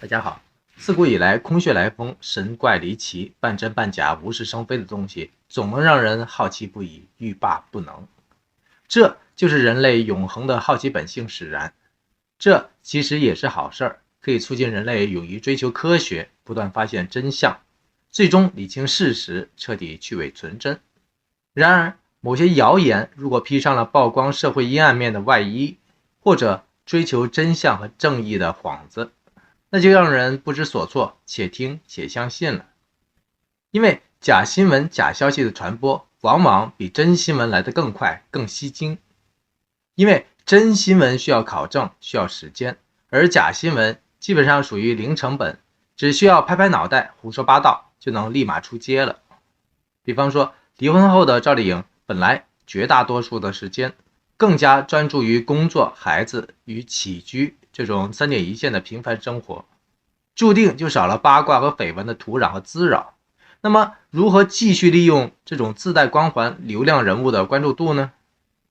大家好，自古以来，空穴来风、神怪离奇、半真半假、无事生非的东西，总能让人好奇不已、欲罢不能。这就是人类永恒的好奇本性使然。这其实也是好事儿，可以促进人类勇于追求科学，不断发现真相，最终理清事实，彻底去伪存真。然而，某些谣言如果披上了曝光社会阴暗面的外衣，或者追求真相和正义的幌子，那就让人不知所措，且听且相信了。因为假新闻、假消息的传播，往往比真新闻来得更快、更吸睛。因为真新闻需要考证，需要时间，而假新闻基本上属于零成本，只需要拍拍脑袋、胡说八道，就能立马出街了。比方说，离婚后的赵丽颖，本来绝大多数的时间更加专注于工作、孩子与起居这种三点一线的平凡生活，注定就少了八卦和绯闻的土壤和滋扰。那么，如何继续利用这种自带光环、流量人物的关注度呢？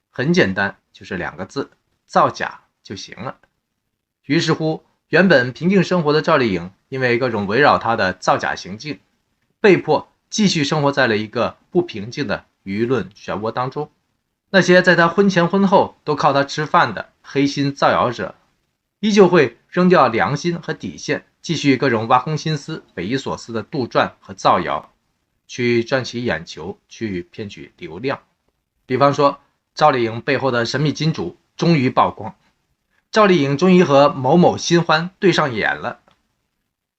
很简单，就是两个字：造假就行了。于是乎，原本平静生活的赵丽颖，因为各种围绕她的造假行径，被迫继续生活在了一个不平静的舆论漩涡当中。那些在她婚前婚后都靠她吃饭的黑心造谣者，依旧会扔掉良心和底线，继续各种挖空心思、匪夷所思的杜撰和造谣，去赚取眼球，去骗取流量。比方说，赵丽颖背后的神秘金主终于曝光，赵丽颖终于和某某新欢对上眼了，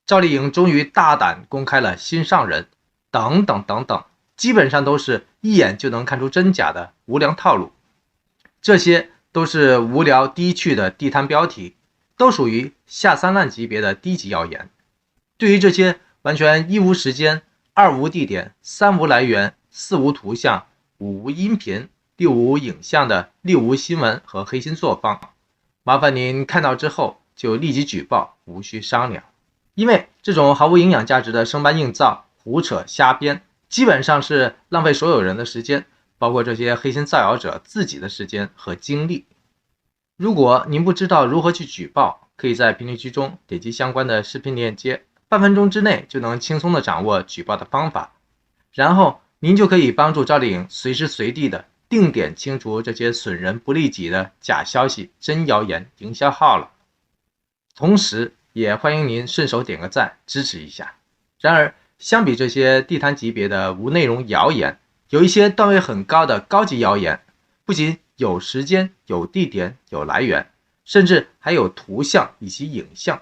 赵丽颖终于大胆公开了心上人，等等等等，基本上都是一眼就能看出真假的无良套路。这些都是无聊低趣的地摊标题，都属于下三滥级别的低级谣言。对于这些完全一无时间、二无地点、三无来源、四无图像、五无音频、六无影像的六无新闻和黑心作坊，麻烦您看到之后就立即举报，无需商量。因为这种毫无营养价值的生搬硬造、胡扯瞎编，基本上是浪费所有人的时间，包括这些黑心造谣者自己的时间和精力。如果您不知道如何去举报，可以在评论区中点击相关的视频链接，半分钟之内就能轻松地掌握举报的方法，然后您就可以帮助赵丽颖随时随地的定点清除这些损人不利己的假消息、真谣言、营销号了。同时也欢迎您顺手点个赞支持一下。然而，相比这些地摊级别的无内容谣言，有一些段位很高的高级谣言，不仅有时间、有地点、有来源，甚至还有图像以及影像，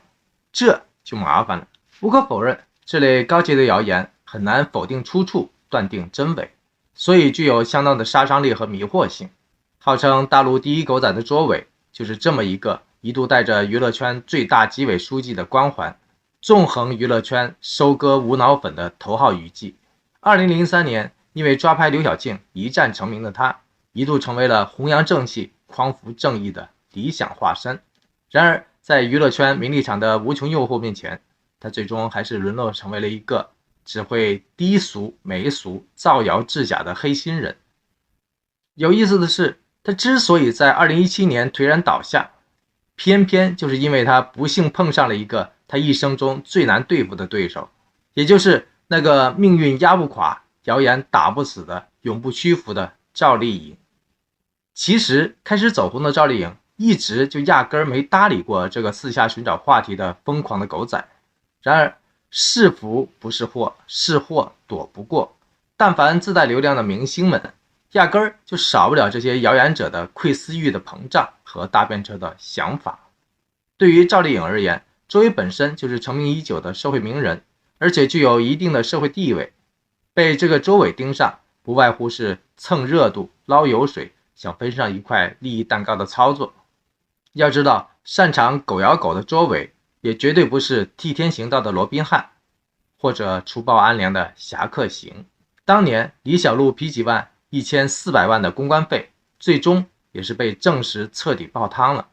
这就麻烦了。无可否认，这类高级的谣言很难否定出处、断定真伪，所以具有相当的杀伤力和迷惑性。号称大陆第一狗仔的卓伟，就是这么一个一度带着娱乐圈最大纪委书记的光环，纵横娱乐圈收割无脑粉的头号娱记。2003年，因为抓拍刘晓庆一战成名的他，一度成为了弘扬正气、匡扶正义的理想化身。然而，在娱乐圈名利场的无穷诱惑面前，他最终还是沦落成为了一个只会低俗、媚俗、造谣制假的黑心人。有意思的是，他之所以在2017年颓然倒下，偏偏就是因为他不幸碰上了一个他一生中最难对付的对手，也就是那个命运压不垮、谣言打不死的永不屈服的赵丽颖。其实开始走红的赵丽颖一直就压根儿没搭理过这个四下寻找话题的疯狂的狗仔。然而是福不是祸，是祸躲不过，但凡自带流量的明星们，压根儿就少不了这些谣言者的窥私欲的膨胀和搭便车的想法。对于赵丽颖而言，周伟本身就是成名已久的社会名人，而且具有一定的社会地位，被这个周伟盯上，不外乎是蹭热度、捞油水，想分上一块利益蛋糕的操作。要知道，擅长狗咬狗的周伟，也绝对不是替天行道的罗宾汉，或者除暴安良的侠客行。当年李小璐批几万、1400万的公关费，最终也是被证实彻底泡汤了。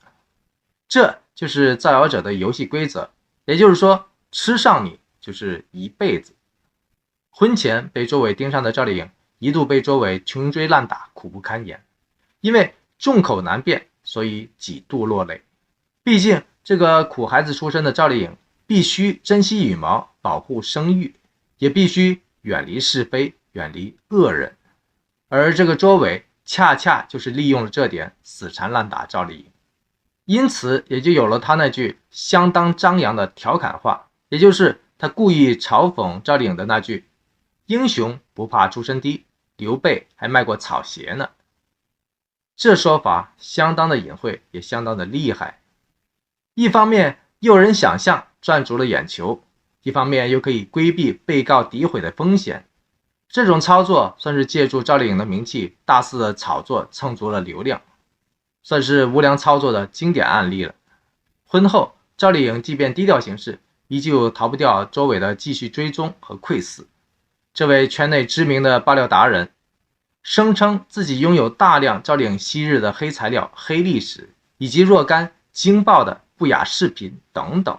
这就是造谣者的游戏规则，也就是说，吃上你就是一辈子。婚前被周伟盯上的赵丽颖，一度被周伟穷追烂打，苦不堪言。因为众口难辩，所以几度落泪。毕竟这个苦孩子出身的赵丽颖，必须珍惜羽毛，保护声誉，也必须远离是非，远离恶人。而这个卓伟恰恰就是利用了这点，死缠烂打赵丽颖，因此也就有了他那句相当张扬的调侃话，也就是他故意嘲讽赵丽颖的那句英雄不怕出身低，刘备还卖过草鞋呢。这说法相当的隐晦，也相当的厉害。一方面诱人想象，赚足了眼球，一方面又可以规避被告诋毁的风险。这种操作算是借助赵丽颖的名气，大肆的炒作，蹭足了流量，算是无良操作的经典案例了。婚后，赵丽颖即便低调行事，依旧逃不掉周围的继续追踪和窥伺。这位圈内知名的爆料达人声称自己拥有大量赵丽颖昔日的黑材料、黑历史，以及若干惊爆的不雅视频等等，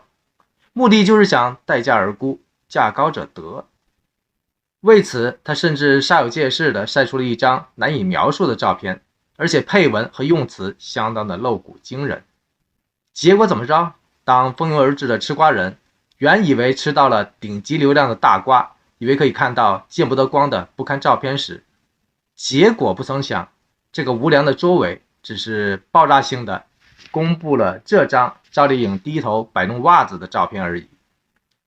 目的就是想待价而沽，价高者得。为此，他甚至煞有介事地晒出了一张难以描述的照片，而且配文和用词相当的露骨惊人。结果怎么着？当蜂拥而至的吃瓜人原以为吃到了顶级流量的大瓜，以为可以看到见不得光的不堪照片时，结果不曾想，这个无良的周伟只是爆炸性的公布了这张赵丽颖低头摆弄袜子的照片而已。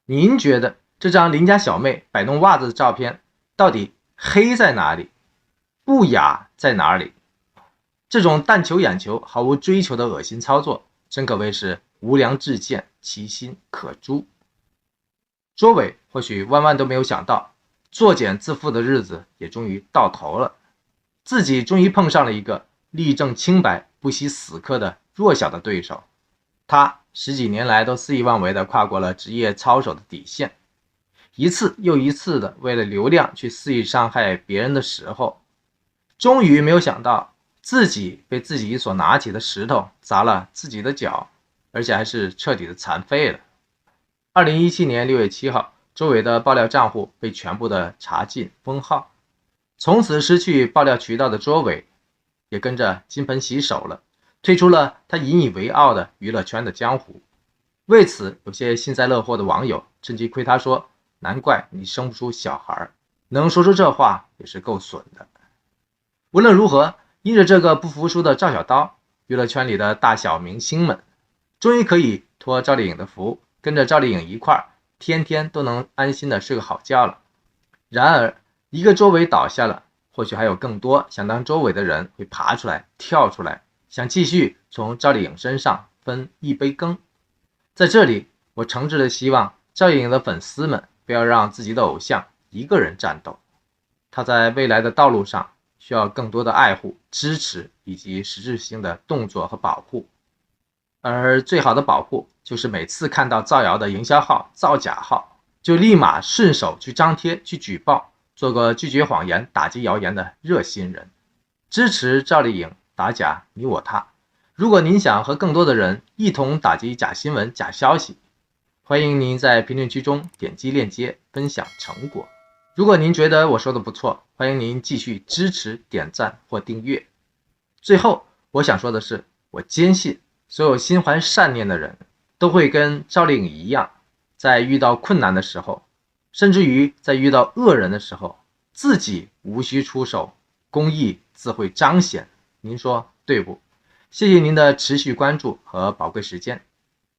您觉得这张邻家小妹摆弄袜子的照片到底黑在哪里，不雅在哪里？这种但求眼球毫无追求的恶心操作，真可谓是无良至贱，其心可诛。周伟或许万万都没有想到，作茧自缚的日子也终于到头了，自己终于碰上了一个力证清白不惜死磕的弱小的对手。他十几年来都肆意妄为地跨过了职业操守的底线，一次又一次的为了流量去肆意伤害别人的时候，终于没有想到自己被自己所拿起的石头砸了自己的脚，而且还是彻底的残废了。2017年6月7号，周伟的爆料账户被全部的查禁封号，从此失去爆料渠道的周伟也跟着金盆洗手了，退出了他引以为傲的娱乐圈的江湖。为此，有些幸灾乐祸的网友趁机亏他说，难怪你生不出小孩，能说出这话也是够损的。无论如何，因着这个不服输的赵小刀，娱乐圈里的大小明星们终于可以托赵丽颖的福，跟着赵丽颖一块儿天天都能安心的睡个好觉了。然而一个周伟倒下了，或许还有更多想当周伟的人会爬出来跳出来，想继续从赵丽颖身上分一杯羹。在这里，我诚挚的希望赵丽颖的粉丝们不要让自己的偶像一个人战斗，他在未来的道路上需要更多的爱护、支持以及实质性的动作和保护。而最好的保护就是每次看到造谣的营销号、造假号，就立马顺手去张贴、去举报，做个拒绝谎言、打击谣言的热心人，支持赵丽颖打假你我他。如果您想和更多的人一同打击假新闻、假消息，欢迎您在评论区中点击链接分享成果。如果您觉得我说的不错，欢迎您继续支持、点赞或订阅。最后，我想说的是，我坚信所有心怀善念的人都会跟赵丽颖一样，在遇到困难的时候，甚至于在遇到恶人的时候，自己无需出手，公义自会彰显。您说对不？谢谢您的持续关注和宝贵时间。